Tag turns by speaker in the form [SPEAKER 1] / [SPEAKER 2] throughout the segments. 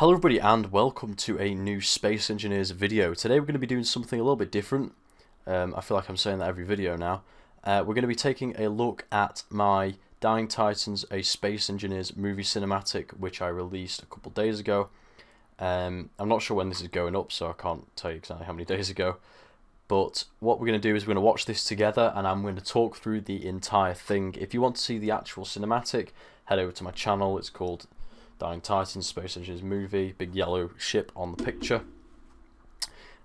[SPEAKER 1] Hello everybody and welcome to a new Space Engineers video. Today we're going to be doing something a little bit different. I feel like I'm saying that every video now. We're going to be taking a look at my Dying Titans, a Space Engineers movie cinematic, which I released a couple days ago. I'm not sure when this is going up, so I can't tell you exactly how many days ago. But what we're going to do is we're going to watch this together and I'm going to talk through the entire thing. If you want to see the actual cinematic, head over to my channel. It's called Dying Titans, Space Engineers movie, big yellow ship on the picture.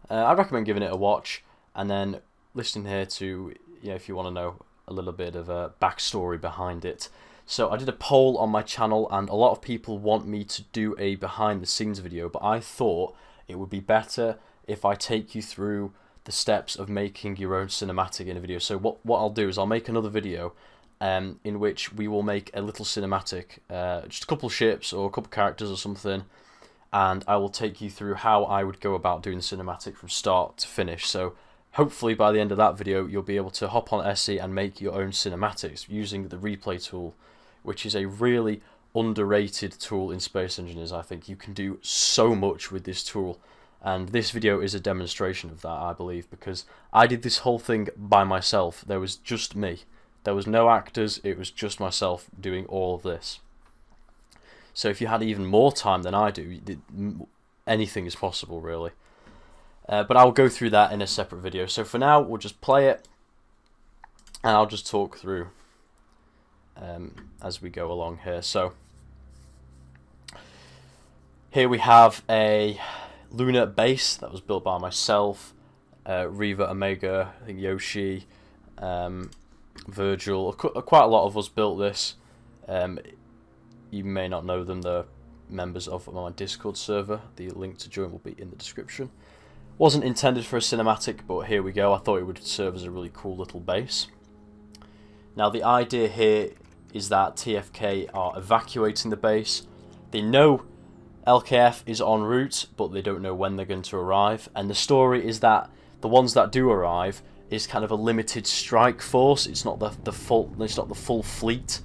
[SPEAKER 1] I recommend giving it a watch and then listening here to, if you want to know a little bit of a backstory behind it. So I did a poll on my channel and a lot of people want me to do a behind the scenes video, but I thought it would be better if I take you through the steps of making your own cinematic in a video. So what I'll do is I'll make another video in which we will make a little cinematic, just a couple ships or a couple characters or something, and I will take you through how I would go about doing the cinematic from start to finish. So hopefully by the end of that video you'll be able to hop on SE and make your own cinematics using the replay tool, which is a really underrated tool in Space Engineers. I think you can do so much with this tool, and this video is a demonstration of that, I believe, because I did this whole thing by myself. There was just me. There was no actors, it was just myself doing all of this. So if you had even more time than I do, anything is possible really. But I'll go through that in a separate video. So for now, we'll just play it, and I'll just talk through as we go along here. So here we have a lunar base that was built by myself, Reva, Omega, I think Yoshi, Virgil. Quite a lot of us built this. You may not know them, they're members of my Discord server. The link to join will be in the description. Wasn't intended for a cinematic, but here we go. I thought it would serve as a really cool little base. Now the idea here is that TFK are evacuating the base. They know LKF is en route, but they don't know when they're going to arrive. And the story is that the ones that do arrive is kind of a limited strike force. It's not the full fleet.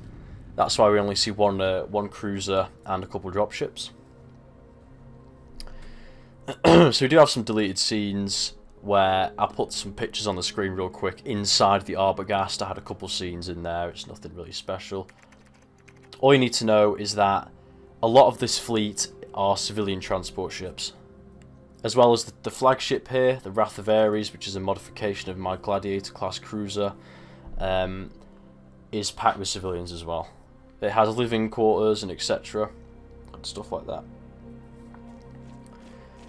[SPEAKER 1] That's why we only see one cruiser and a couple of dropships. So we do have some deleted scenes where I put some pictures on the screen real quick inside the Arbogast. I had a couple scenes in there. It's nothing really special. All you need to know is that a lot of this fleet are civilian transport ships, as well as the flagship here, the Wrath of Ares, which is a modification of my Gladiator class cruiser, is packed with civilians as well. It has living quarters and etc. and stuff like that.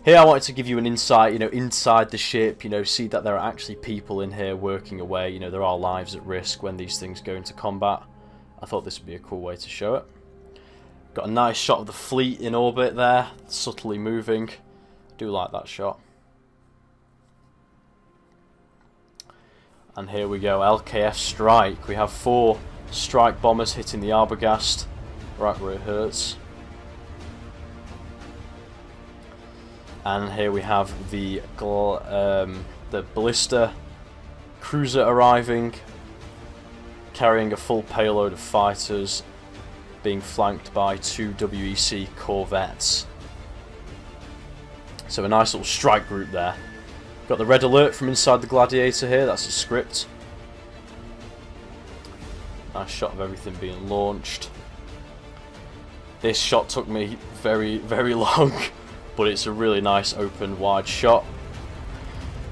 [SPEAKER 1] Here I wanted to give you an insight, inside the ship, see that there are actually people in here working away. There are lives at risk when these things go into combat. I thought this would be a cool way to show it. Got a nice shot of the fleet in orbit there, subtly moving. Do like that shot. And here we go, LKF strike. We have 4 strike bombers hitting the Arbogast right where it hurts. And here we have the ballista cruiser arriving, carrying a full payload of fighters, being flanked by 2 WEC corvettes. So a nice little strike group there. Got the red alert from inside the Gladiator here, that's a script. Nice shot of everything being launched. This shot took me very, very long, but it's a really nice open wide shot.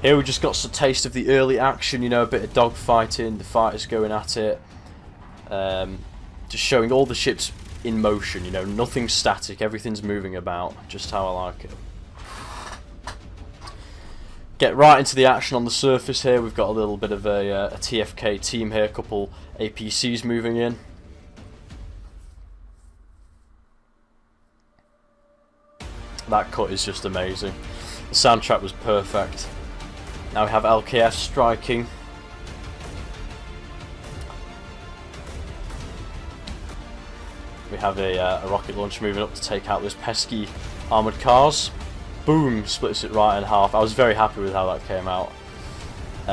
[SPEAKER 1] Here we just got some taste of the early action, a bit of dogfighting, the fighters going at it. Just showing all the ships in motion, nothing static, everything's moving about, just how I like it. Get right into the action on the surface here. We've got a little bit of a TFK team here, a couple APCs moving in. That cut is just amazing. The soundtrack was perfect. Now we have LKF striking. We have a rocket launcher moving up to take out those pesky armoured cars. Boom, splits it right in half. I was very happy with how that came out.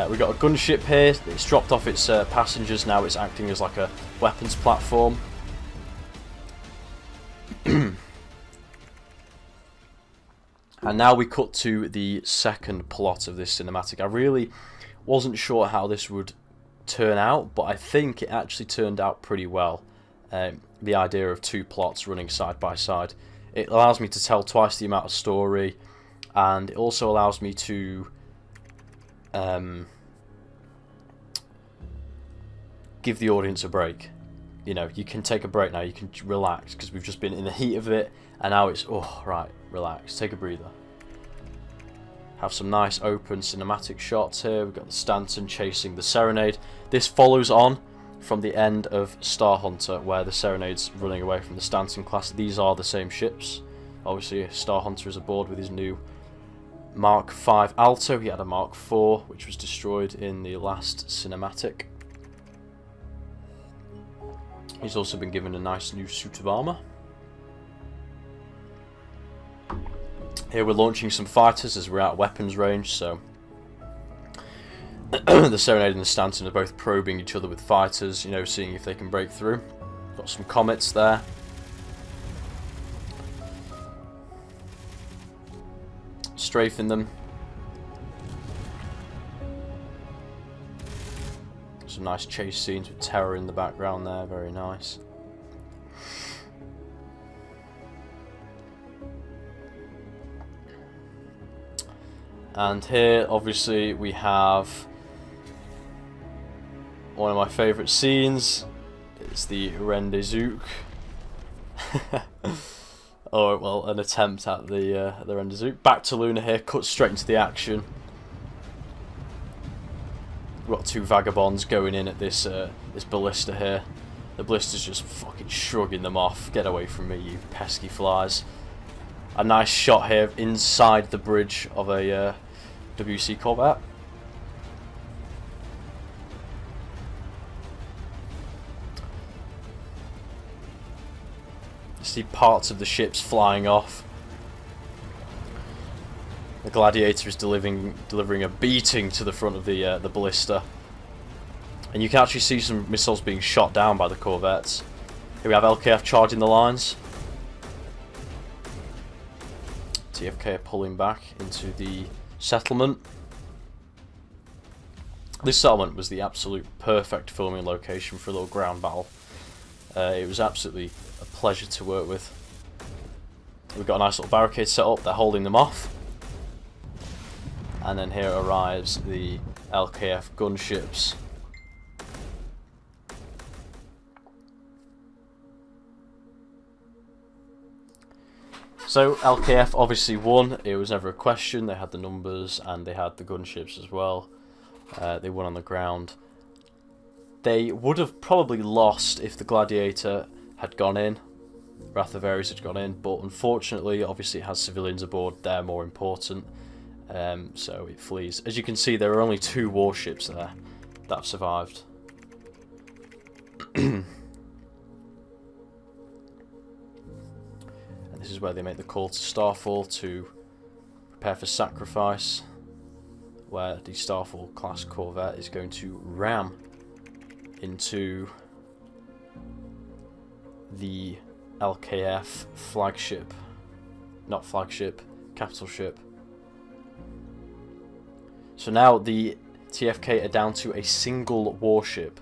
[SPEAKER 1] We got a gunship here. It's dropped off its passengers. Now it's acting as like a weapons platform. And now we cut to the second plot of this cinematic. I really wasn't sure how this would turn out, but I think it actually turned out pretty well. The idea of two plots running side by side. It allows me to tell twice the amount of story, and it also allows me to give the audience a break. You know, you can take a break now, you can relax, because we've just been in the heat of it, and now it's, oh, right, relax, take a breather. Have some nice open cinematic shots here. We've got the Stanton chasing the Serenade. This follows on from the end of Star Hunter, where the Serenade's running away from the Stanton class. These are the same ships. Obviously, Star Hunter is aboard with his new Mark V Alto. He had a Mark IV, which was destroyed in the last cinematic. He's also been given a nice new suit of armour. Here we're launching some fighters as we're out of weapons range, so the Serenade and the Stanton are both probing each other with fighters, you know, seeing if they can break through. Got some comets there. Strafing them. Some nice chase scenes with terror in the background there, very nice. And here, obviously, we have one of my favourite scenes. It's the rendezvous. Or, well, an attempt at the rendezvous. Back to Luna here, cut straight into the action. We've got two vagabonds going in at this this ballista here. The ballista's just fucking shrugging them off. Get away from me, you pesky flies. A nice shot here inside the bridge of a WC corvette. You see parts of the ships flying off. The Gladiator is delivering a beating to the front of the ballista. And you can actually see some missiles being shot down by the corvettes. Here we have LKF charging the lines. TFK are pulling back into the settlement. This settlement was the absolute perfect filming location for a little ground battle. It was absolutely a pleasure to work with. We've got a nice little barricade set up, they're holding them off. And then here arrives the LKF gunships. So LKF obviously won, it was never a question, they had the numbers and they had the gunships as well. They won on the ground. They would have probably lost if the Gladiator had gone in, Wrath of Ares had gone in, but unfortunately obviously it has civilians aboard, they're more important, so it flees. As you can see, there are only 2 warships there that have survived. This is where they make the call to Starfall to prepare for sacrifice, where the Starfall class corvette is going to ram into the LKF flagship, not flagship, capital ship. So now the TFK are down to a single warship.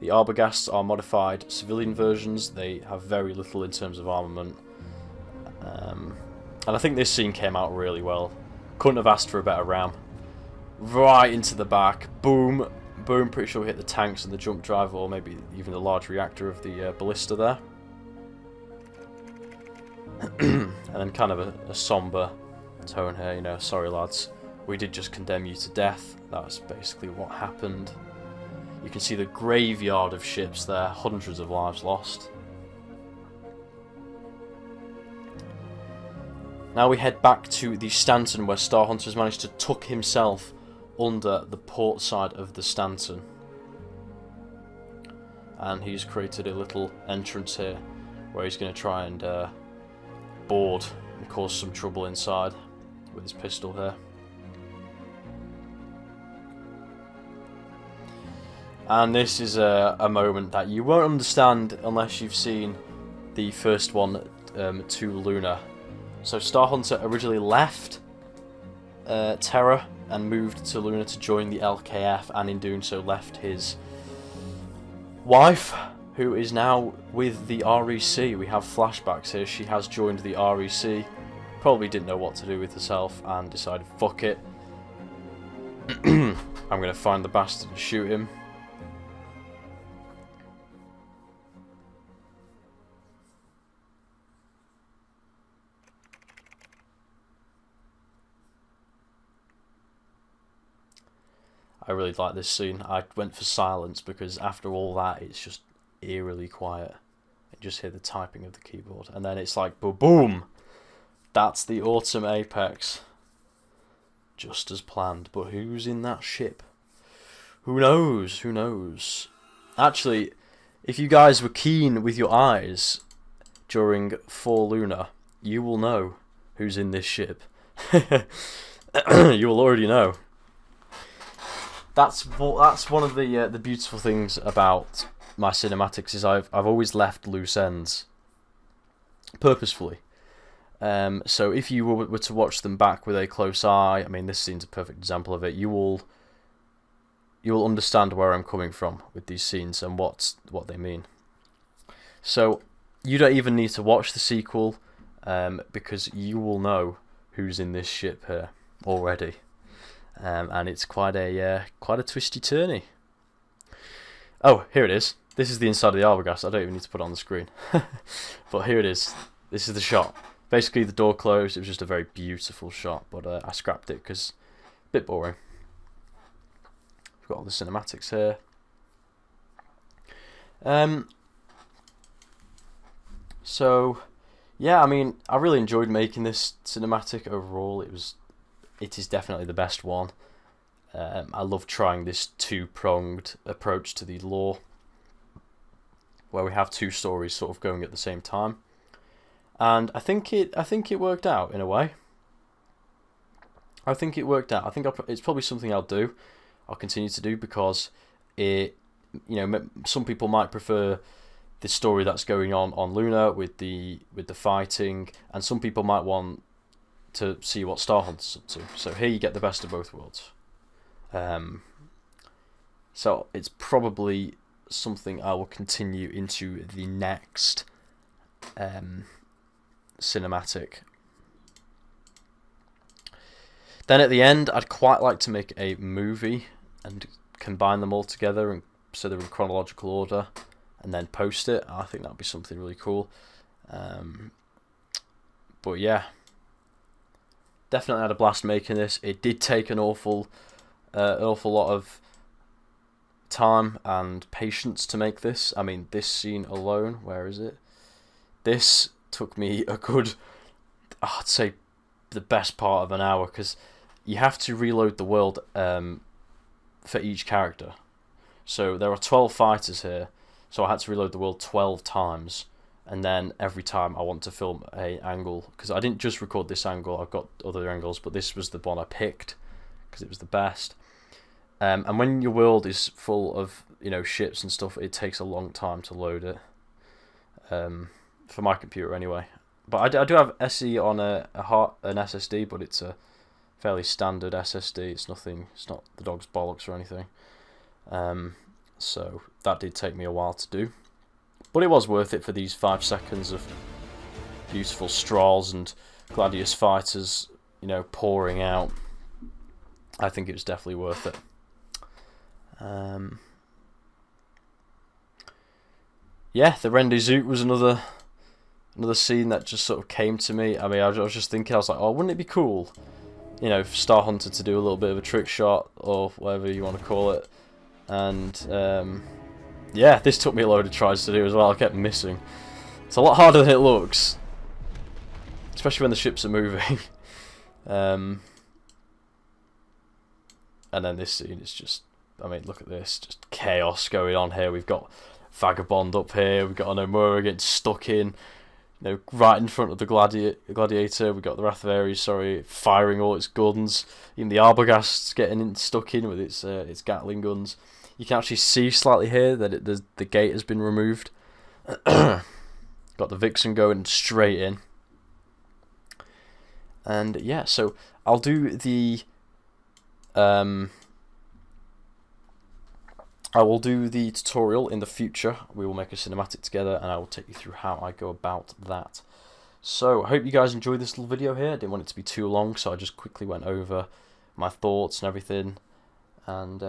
[SPEAKER 1] The Arbogast are modified civilian versions, they have very little in terms of armament. And I think this scene came out really well. Couldn't have asked for a better ram. Right into the back, boom, boom. Pretty sure we hit the tanks and the jump drive, or maybe even the large reactor of the ballista there. And then kind of a somber tone here, you know, sorry lads, we did just condemn you to death. That's basically what happened. You can see the graveyard of ships there, hundreds of lives lost. Now we head back to the Stanton, where Star Hunter has managed to tuck himself under the port side of the Stanton. And he's created a little entrance here, where he's going to try and board and cause some trouble inside with his pistol here. And this is a moment that you won't understand unless you've seen the first one, to Luna. So Star Hunter originally left Terra and moved to Luna to join the LKF, and in doing so left his wife, who is now with the REC. We have flashbacks here. She has joined the REC. Probably didn't know what to do with herself and decided, fuck it. I'm going to find the bastard and shoot him. I really like this scene. I went for silence because after all that, it's just eerily quiet. I just hear the typing of the keyboard, and then it's like boom, boom. That's the autumn apex, just as planned. But who's in that ship? Who knows? Who knows? Actually, if you guys were keen with your eyes during 4 Luna, you will know who's in this ship. You will already know. That's one of the beautiful things about my cinematics, is I've always left loose ends purposefully. So if you were to watch them back with a close eye, I mean, this scene's a perfect example of it. You will understand where I'm coming from with these scenes and what they mean. So you don't even need to watch the sequel, because you will know who's in this ship here already. And it's quite a twisty turny. Oh, here it is. This is the inside of the Arbogast. I don't even need to put it on the screen. But here it is. This is the shot. Basically, the door closed. It was just a very beautiful shot, but I scrapped it because a bit boring. We've got all the cinematics here. So, yeah, I mean, I really enjoyed making this cinematic overall. It is definitely the best one. I love trying this 2-pronged approach to the lore, where we have 2 stories sort of going at the same time, and I think it worked out in a way. I think it's probably something I'll continue to do, because some people might prefer the story that's going on Luna with the fighting, and some people might want to see what Star Hunter's up to. So here you get the best of both worlds. So it's probably something I will continue into the next cinematic. Then at the end, I'd quite like to make a movie and combine them all together, and so they're in chronological order, and then post it. I think that'd be something really cool. But yeah, definitely had a blast making this. It did take an awful lot of time and patience to make this. I mean, this scene alone, where is it? This took me a good, I'd say, the best part of an hour, because you have to reload the world for each character. So there are 12 fighters here, so I had to reload the world 12 times, and then every time I want to film an angle, because I didn't just record this angle, I've got other angles, but this was the one I picked because it was the best. And when your world is full of ships and stuff, it takes a long time to load it. For my computer anyway. But I do have SE on an SSD, but it's a fairly standard SSD. It's not the dog's bollocks or anything. So that did take me a while to do, but it was worth it for these 5 seconds of beautiful Strahls and Gladius fighters, pouring out. I think it was definitely worth it. Yeah, the Rendezoot was another scene that just sort of came to me. I mean, I was just thinking, I was like, oh, wouldn't it be cool, for Star Hunter to do a little bit of a trick shot, or whatever you want to call it. And yeah, this took me a load of tries to do as well. I kept missing. It's a lot harder than it looks, especially when the ships are moving. And then this scene is just, I mean, look at this, just chaos going on here. We've got Vagabond up here, we've got an Armour getting stuck in, right in front of the Gladiator. We've got the Wrath of Ares, firing all its guns. Even the Arbogast's getting stuck in with its Gatling guns. You can actually see slightly here that the gate has been removed. Got the Vixen going straight in. And yeah, so I'll do the I will do the tutorial in the future. We will make a cinematic together and I will take you through how I go about that. So I hope you guys enjoyed this little video here. I didn't want it to be too long, so I just quickly went over my thoughts and everything. And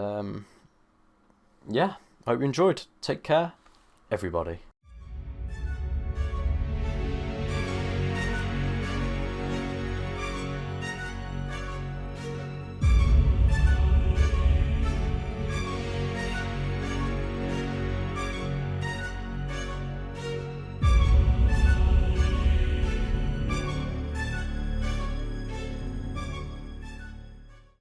[SPEAKER 1] yeah, I hope you enjoyed. Take care, everybody.